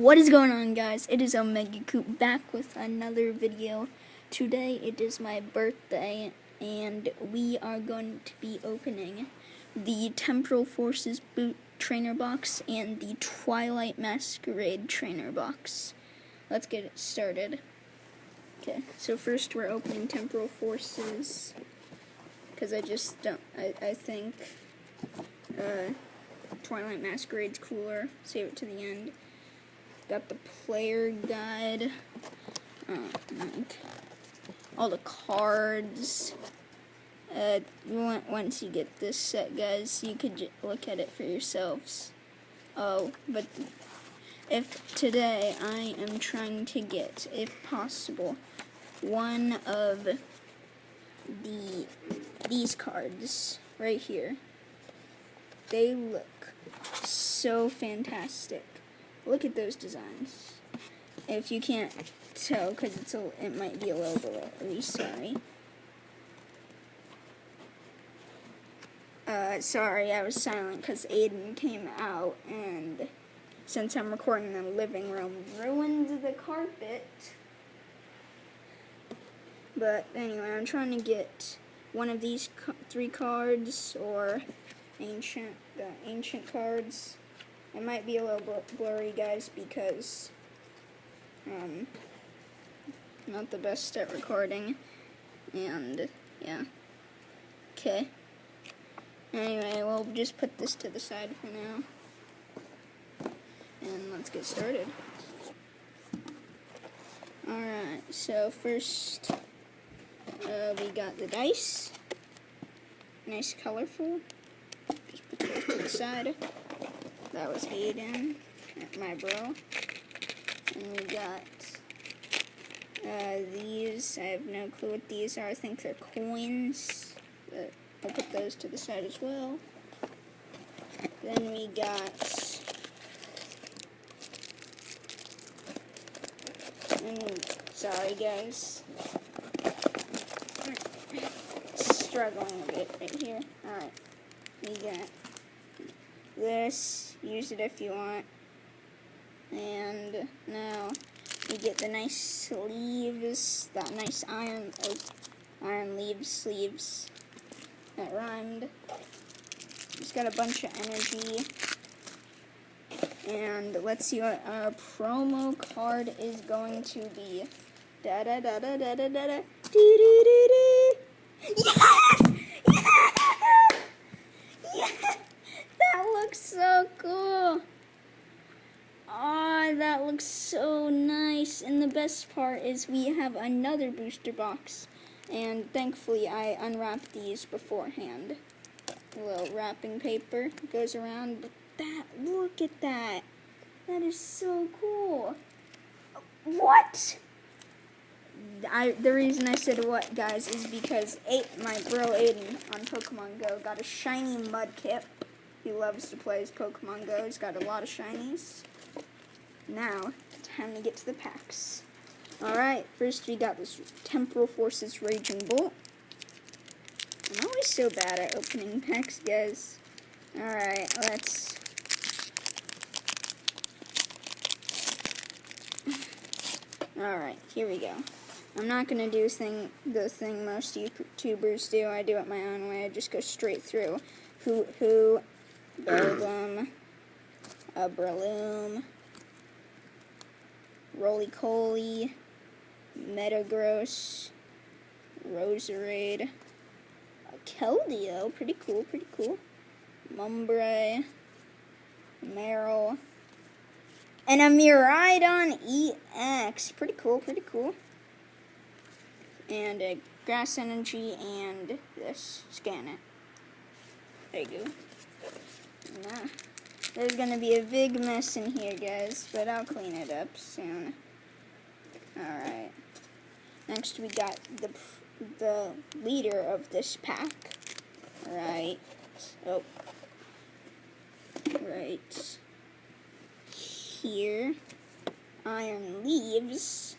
What is going on, guys? It is Omega Coop back with another video. Today it is my birthday and we are going to be opening the Temporal Forces boot trainer box and the Twilight Masquerade trainer box. Let's get it started. Okay, so first we're opening Temporal Forces because I think Twilight Masquerade's cooler. Save it to the end. Got the player guide, all the cards. Once you get this set, guys, you could look at it for yourselves. Oh, but if today I am trying to get, if possible, one of these cards right here. They look so fantastic. Look at those designs. If you can't tell, because it might be a little blurry, sorry. Sorry, I was silent because Aiden came out, and since I'm recording in the living room, ruined the carpet. But anyway, I'm trying to get one of these three cards, or the ancient cards. It might be a little blurry, guys, because not the best at recording, and yeah. Okay. Anyway, we'll just put this to the side for now, and let's get started. Alright, so first we got the dice. Nice, colorful. Just put those to the side. That was Aiden, my bro. And we got these. I have no clue what these are. I think they're coins. But I'll put those to the side as well. Then we got sorry, guys. Struggling a bit right here. Alright. We got this, use it if you want, and now you get the nice sleeves, that nice iron sleeves, that rhymed. It's got a bunch of energy, and let's see what our promo card is going to be. Da da da da da da da da. Dee dee dee dee. Yes! So cool. Oh, that looks so nice. And the best part is we have another booster box. And thankfully I unwrapped these beforehand. A little wrapping paper goes around. But look at that. That is so cool. What? The reason I said what, guys, is because my bro Aiden on Pokemon Go got a shiny Mudkip. He loves to play his Pokemon Go. He's got a lot of shinies. Now, time to get to the packs. Alright, first we got this Temporal Forces Raging Bolt. I'm always so bad at opening packs, guys. Alright, let's... Alright, here we go. I'm not going to do the thing most YouTubers do. I do it my own way. I just go straight through. Who Bellum, a Breloom, Roly-Coly, Metagross, Roserade, a Keldeo, pretty cool, Mumbrae, Meryl, and a Miraidon EX, pretty cool, and a Grass Energy, and this, scan it. There you go. Nah. There's gonna be a big mess in here, guys, but I'll clean it up soon. Alright. Next we got the leader of this pack. Right. Oh. Right. Here. Iron Leaves.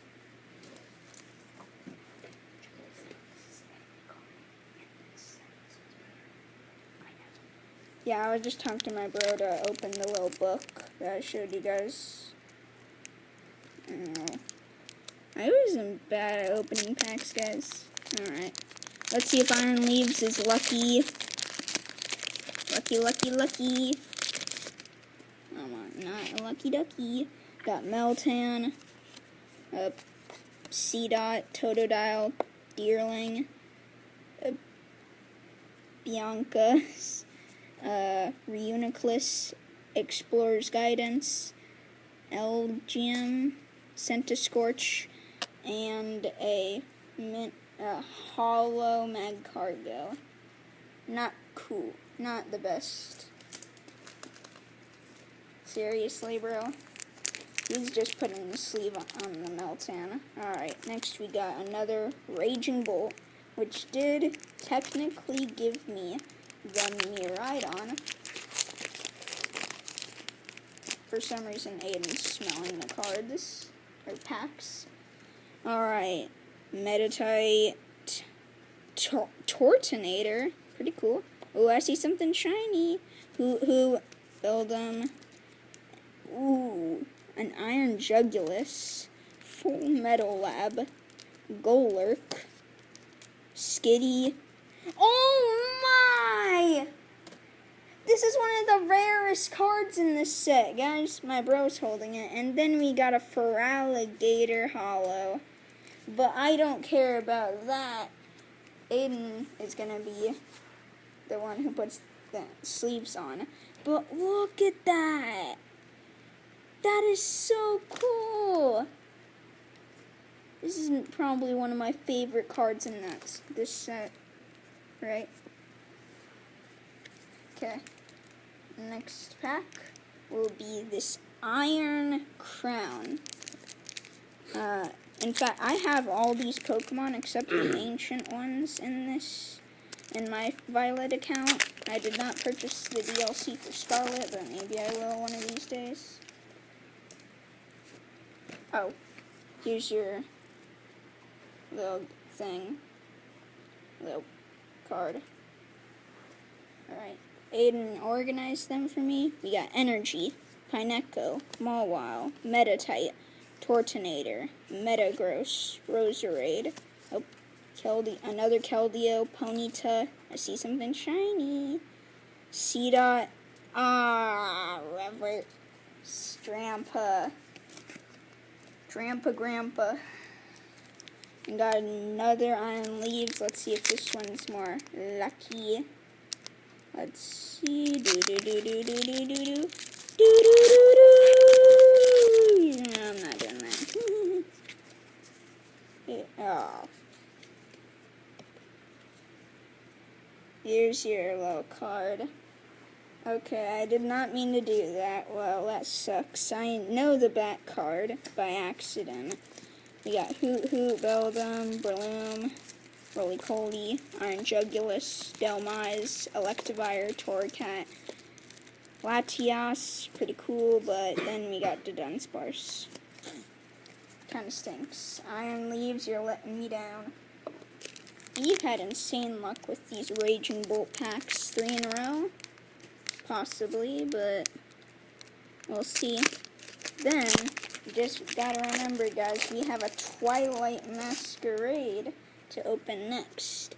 Yeah, I was just talking to my bro to open the little book that I showed you guys I wasn't bad at opening packs, guys. Alright. Let's see if Iron Leaves is lucky. Lucky. Come on, not a lucky ducky. Got Meltan, C-Dot, Totodile, Deerling, Bianca, Reuniclus, Explorer's Guidance, Elgium, Centiscorch, and a Hollow Magcargo. Not cool. Not the best. Seriously, bro? He's just putting the sleeve on the Meltan. Alright, next we got another Raging Bolt, which did technically give me the Miraidon. For some reason, Aiden's smelling the cards, or packs. Alright, Meditite, Tortonator, pretty cool. Oh, I see something shiny. Who build them? Ooh, an Iron Jugulus, Full Metal Lab, Golurk, Skitty. Oh my! This is one of the rarest cards in this set, guys. My bro's holding it. And then we got a Feraligatr Hollow. But I don't care about that. Aiden is going to be the one who puts the sleeves on. But look at that. That is so cool. This is probably one of my favorite cards in this set. Right? Okay. Next pack will be this Iron Crown. In fact, I have all these Pokemon except the ancient ones in my Violet account. I did not purchase the DLC for Scarlet, but maybe I will one of these days. Oh, here's your little thing. Little card. Alright. Aiden organized them for me. We got Energy, Pineco, Mawile, Meditite, Tortonator, Metagross, Roserade. Oh, another Keldeo, Ponyta. I see something shiny. C-Dot. Revert. Strampa. Grandpa. And got another Iron Leaves. Let's see if this one's more lucky. Let's see. Do. No, I'm not doing that. Oh. Here's your little card. Okay, I did not mean to do that. Well, that sucks. I know the back card by accident. We got Hoot, Beldum, Breloom, Roly-Poly, Iron Jugulus, Delmise, Electivire, Torracat, Latias, pretty cool, but then we got the Dunsparce. Kinda stinks. Iron Leaves, you're letting me down. You've had insane luck with these Raging Bolt packs 3 in a row. Possibly, but we'll see. Then, you just gotta remember, guys, we have a Twilight Masquerade to open next.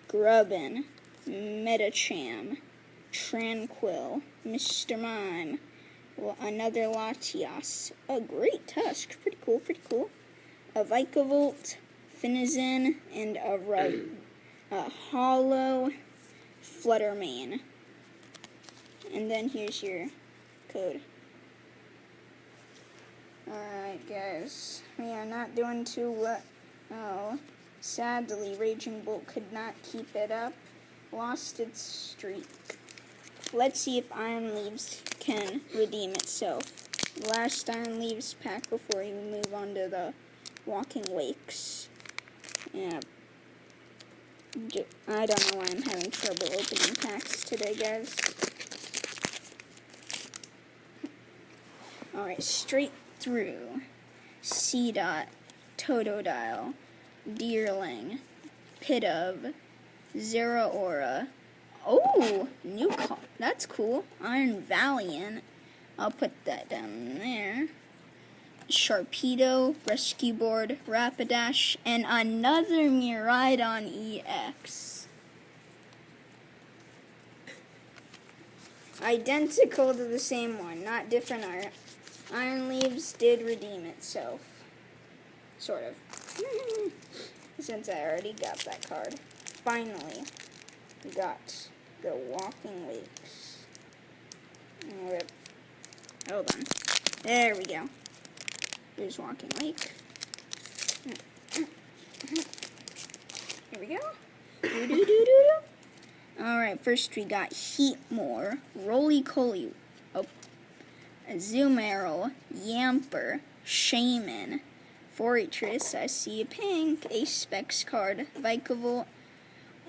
Grubbin, Metacham, Tranquil, Mr. Mime, another Latias, a Great Tusk, pretty cool, a Vikavolt, Finizen, and a Hollow Fluttermane. And then here's your code. Alright, guys, we are not doing too well. Oh, sadly, Raging Bolt could not keep it up. Lost its streak. Let's see if Iron Leaves can redeem itself. Last Iron Leaves pack before we move on to the Walking Wakes. Yeah. I don't know why I'm having trouble opening packs today, guys. Alright, straight through. C-Dot, Totodile, Deerling, Pidove, Zeraora. Oh, new call. That's cool. Iron Valiant. I'll put that down there. Sharpedo, Rescue Board, Rapidash, and another Miraidon EX. Identical to the same one, not different art. Iron Leaves did redeem itself. Sort of. Since I already got that card. Finally, we got the Walking Wakes. Hold on. There we go. Here's Walking Wake. Here we go. Alright, first we got Heatmore, Roly-Coly, Azumarill, Yamper, Shaman, Fortress, I see a pink, a Specs card, Vikavolt.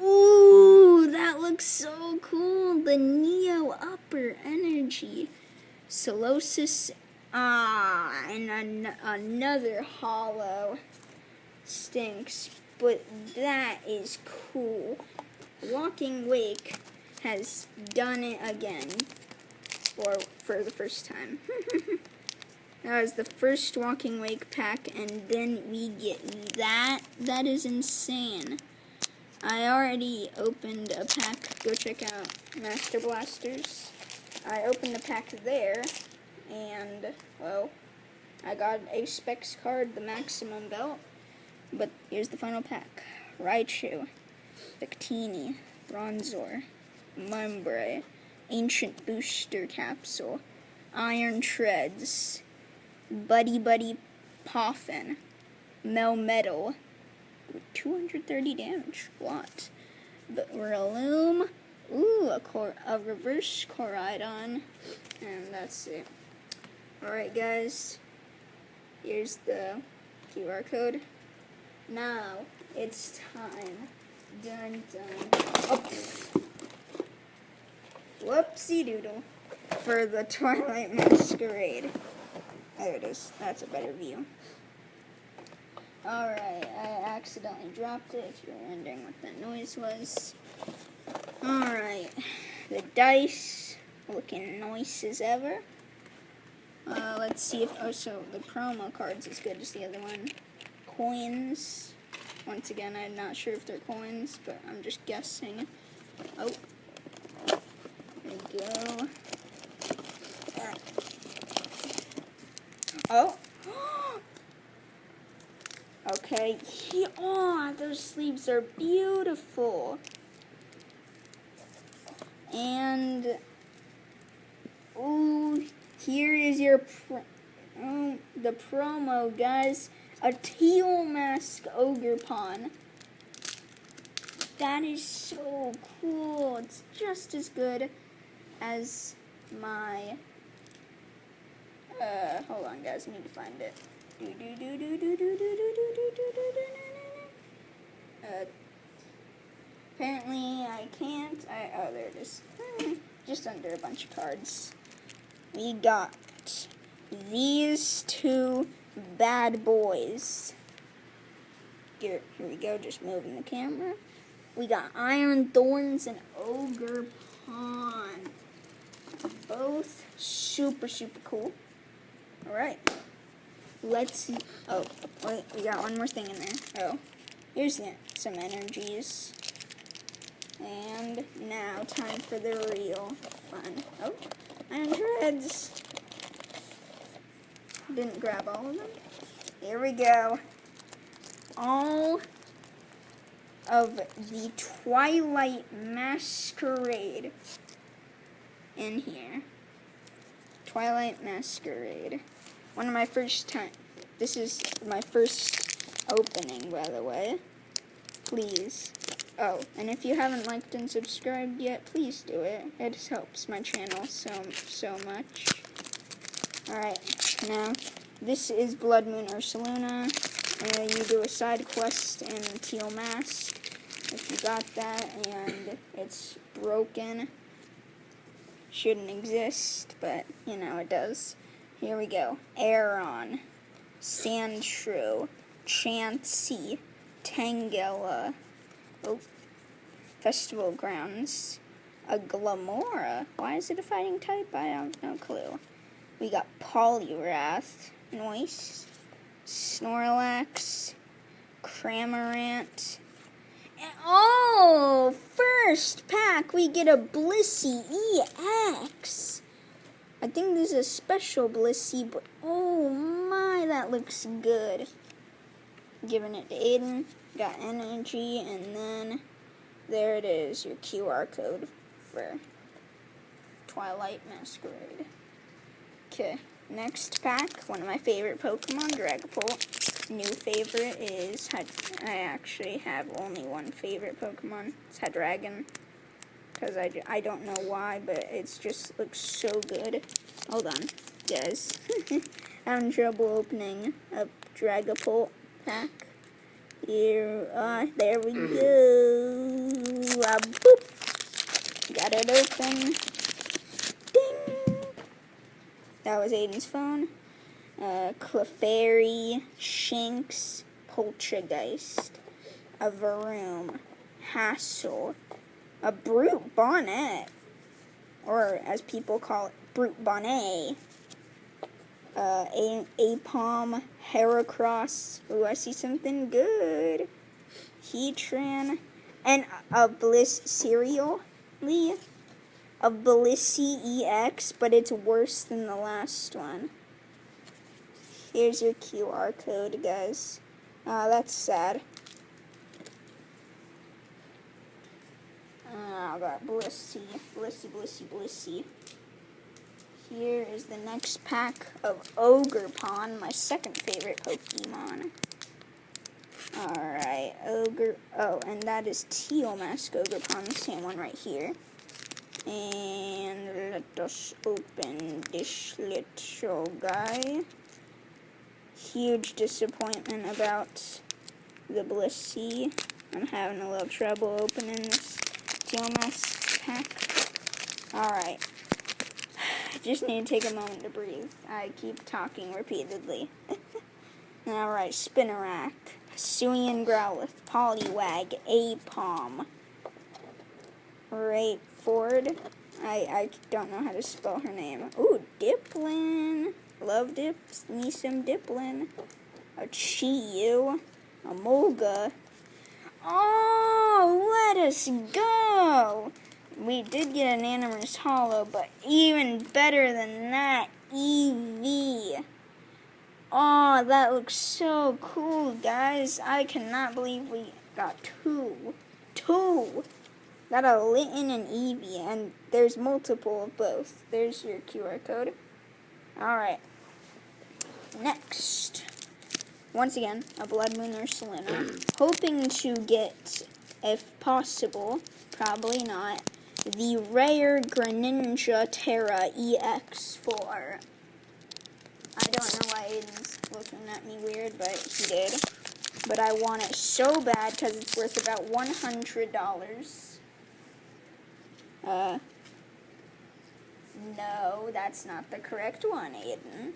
Ooh, that looks so cool. The Neo Upper Energy. Solosis, and another hollow. Stinks, but that is cool. Walking Wake has done it again, or for the first time. That was the first Walking Wake pack, and then we get that. That is insane. I already opened a pack. Go check out Master Blasters. I opened a pack there, and, well, I got a Specs card, the Maximum Belt. But here's the final pack. Raichu, Victini, Bronzor, Mumbre, Ancient Booster Capsule, Iron Treads, Buddy Poffin, Melmetal, with 230 damage. What? But Rillaboom, ooh, a reverse Koraidon, and that's it. Alright guys, here's the QR code. Now, it's time. Dun dun. Oh. Whoopsie doodle. For the Twilight Masquerade. There it is. That's a better view. Alright, I accidentally dropped it if you're wondering what that noise was. Alright, the dice looking nice as ever. Let's see if, oh, so the promo card's as good as the other one. Coins. Once again, I'm not sure if they're coins, but I'm just guessing. Oh, there we go. Oh. Okay. Oh, those sleeves are beautiful. And, ooh, here is your the promo, guys. A teal mask Ogerpon. That is so cool. It's just as good as my, hold on guys, I need to find it. Apparently I can't. Oh, there it is. Just under a bunch of cards. We got these two bad boys. Here we go, just moving the camera. We got Iron Thorns and Ogre Pawn. Both super cool. Alright. Let's see. Oh, wait, we got one more thing in there. Oh, here's some energies. And now, time for the real fun. Oh, Iron Treads. Didn't grab all of them. Here we go. All of the Twilight Masquerade in here. Twilight Masquerade. One of my first time. This is my first opening, by the way. Please. Oh, and if you haven't liked and subscribed yet, please do it. It helps my channel so much. Alright, now, this is Blood Moon Ursaluna. You do a side quest in Teal Mask. If you got that and it's broken, shouldn't exist, but, you know, it does. Here we go. Aeron, Sandshrew, Chansey, Tangela, oh, Festival Grounds, a Glamora. Why is it a fighting type? I have no clue. We got Poliwrath, Noise, Snorlax, Cramorant. Oh, first pack we get a Blissey EX. I think this is a special Blissey, but oh my, that looks good. Giving it to Aiden, got energy, and then there it is, your QR code for Twilight Masquerade. Okay, next pack, one of my favorite Pokemon, Dragapult. New favorite is, I actually have only one favorite Pokemon, it's Hydreigon. Because I don't know why, but it just looks so good. Hold on, guys. Having trouble opening a Dragapult pack. Here, there we go. Boop. Got it open. Ding. That was Aiden's phone. Clefairy, Shinx, Poltergeist, a Varoom, Hassel, a Brute Bonnet, or as people call it, Brute Bonnet, Apom, Heracross, ooh, I see something good, Heatran, and a Bliss Cereal, a Blissey EX, but it's worse than the last one. Here's your QR code, guys. That's sad. I got Blissey. Here is the next pack of Ogerpon, my second favorite Pokemon. Alright, and that is Teal Mask Ogerpon, the same one right here. And let us open this little guy. Huge disappointment about the Blissey. I'm having a little trouble opening this Teal Mask pack. Alright. Just need to take a moment to breathe. I keep talking repeatedly. Alright, Spinarak, Hisuian Growlithe, Poliwag, Apom, Ford. I don't know how to spell her name. Ooh, Diplin. Love dips. Me some Diplin. A Chiyu. A Molga. Oh, let us go! We did get an Animorphs Hollow, but even better than that, Eevee. Oh, that looks so cool, guys. I cannot believe we got two. Got a Litten and Eevee, and there's multiple of both. There's your QR code. Alright. Next. Once again, a Blood Moon Ursaluna. Hoping to get, if possible, probably not, the rare Greninja Terra EX4. I don't know why Aiden's looking at me weird, but he did. But I want it so bad because it's worth about $100. No, that's not the correct one, Aiden.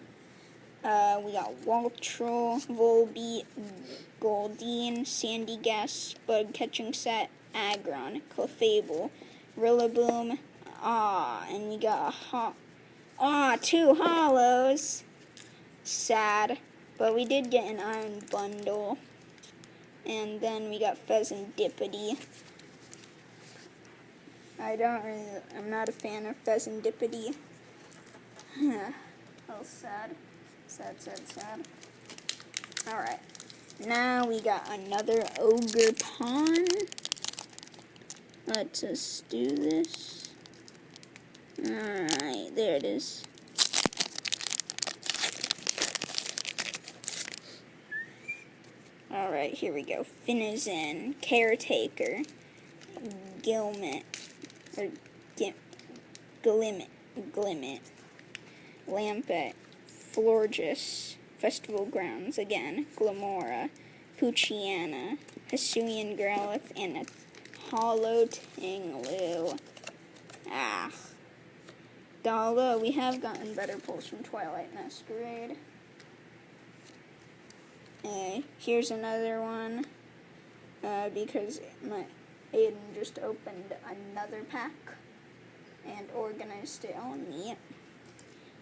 We got Waltrel, Volbeat, Goldeen, Sandygast, Bug Catching Set, Aggron, Clefable, Rillaboom, and we got two hollows. Sad, but we did get an Iron Bundle. And then we got Pheasantipity. I'm not a fan of Pheasantipity. Oh, sad. Sad. Alright. Now we got another Ogerpon. Let's just do this. Alright, there it is. Alright, here we go. Finizen, Caretaker, Glimmet, Lampet, Florges, Festival Grounds again, Glamora, Poochyena, Hisuian Growlithe, and a Hollow Tinglu. Although we have gotten better pulls from Twilight Masquerade. Here's another one, because my Aiden just opened another pack and organized it on me.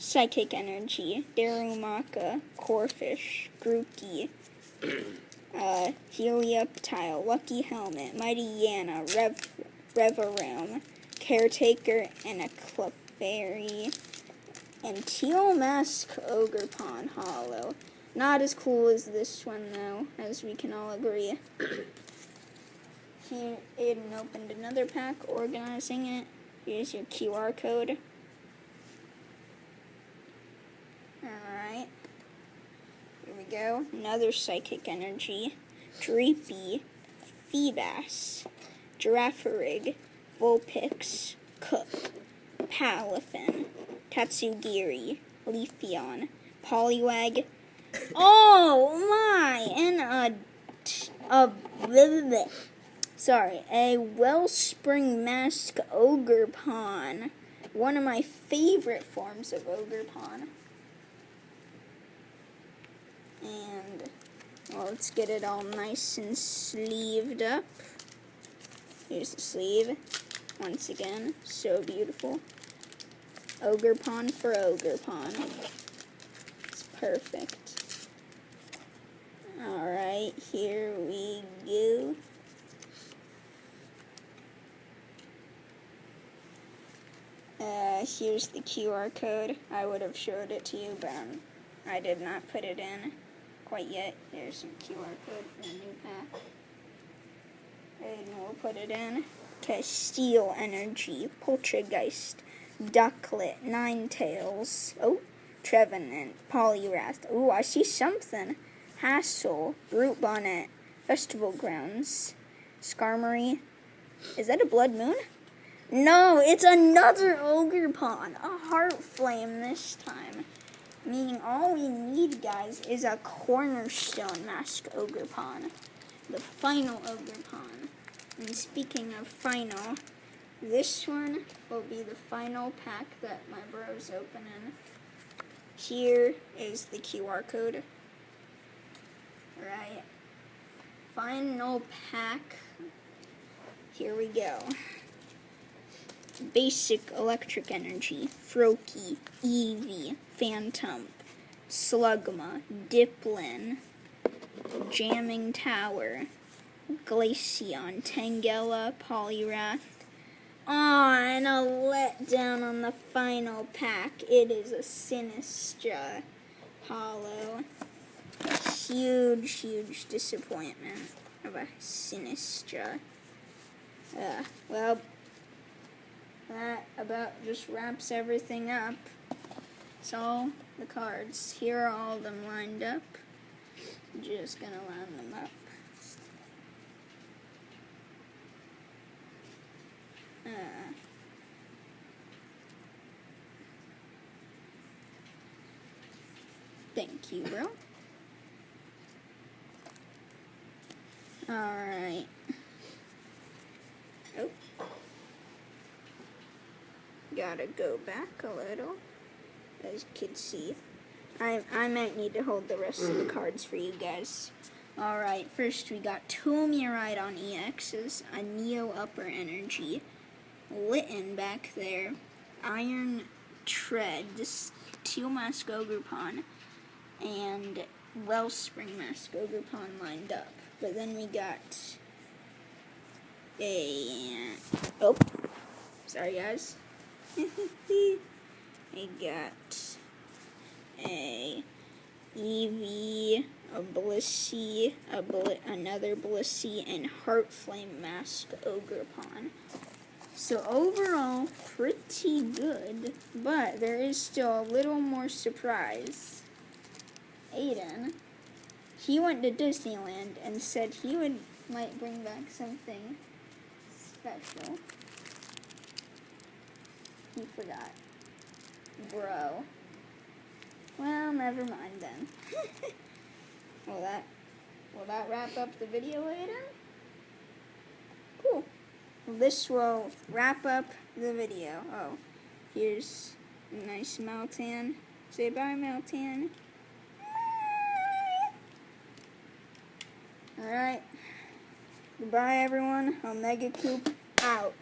Psychic Energy, Darumaka, Corfish, Grookey, Helioptile, Lucky Helmet, Mighty Yana, Reverum, Caretaker, and a Clefairy, and Teal Mask Ogerpon Hollow. Not as cool as this one, though, as we can all agree. Here, Aiden opened another pack, organizing it. Here's your QR code. Alright. Here we go. Another Psychic Energy. Dreepy, Feebas, Girafarig, Vulpix, Cook, Palafin, Tatsugiri, Leafeon, Poliwag. Oh my! And a Wellspring Mask Ogerpon. One of my favorite forms of Ogerpon. And, well, let's get it all nice and sleeved up. Here's the sleeve. Once again, so beautiful. Ogerpon for Ogerpon. It's perfect. Alright, here we go. Here's the QR code. I would have showed it to you, but I did not put it in quite yet. There's your QR code for the new pack. And we'll put it in. Castile Energy, Poltergeist, Ducklet, Ninetales, Trevenant, Poliwrath. Oh, I see something. Hassel, Brute Bonnet, Festival Grounds, Skarmory. Is that a Blood Moon? No, it's another Ogerpon. A Heart Flame this time. Meaning all we need, guys, is a Cornerstone Mask Ogerpon. The final Ogerpon. And speaking of final, this one will be the final pack that my bro's opening. Here is the QR code. Right. Final pack. Here we go. Basic Electric Energy, Froakie, Eevee, Phantom, Slugma, Diplin, Jamming Tower, Glaceon, Tangela, Poliwrath. And a letdown on the final pack. It is a Sinistra Hollow. A huge, huge disappointment of a Sinistra. Well, that about just wraps everything up. So, the cards. Here are all of them lined up. Just gonna line them up. Thank you, bro. Alright. Oh. Gotta go back a little, as you can see. I might need to hold the rest of the cards for you guys. Alright, first we got two Miraidon EXs, a Neo Upper Energy, Litten back there, Iron Tread, this Teal Mask Ogerpon, and Wellspring Mask Ogerpon lined up. But then we got sorry guys. I got a Eevee, a Blissey, another Blissey, and Heart Flame Mask Ogerpon. So overall, pretty good, but there is still a little more surprise. Aiden, he went to Disneyland and said he might bring back something special. He forgot. Bro. Well, never mind then. Will that wrap up the video, Aiden? Cool. Well, this will wrap up the video. Oh, here's a nice Meltan. Say bye, Meltan. Alright. Goodbye, everyone. Omega Coop out.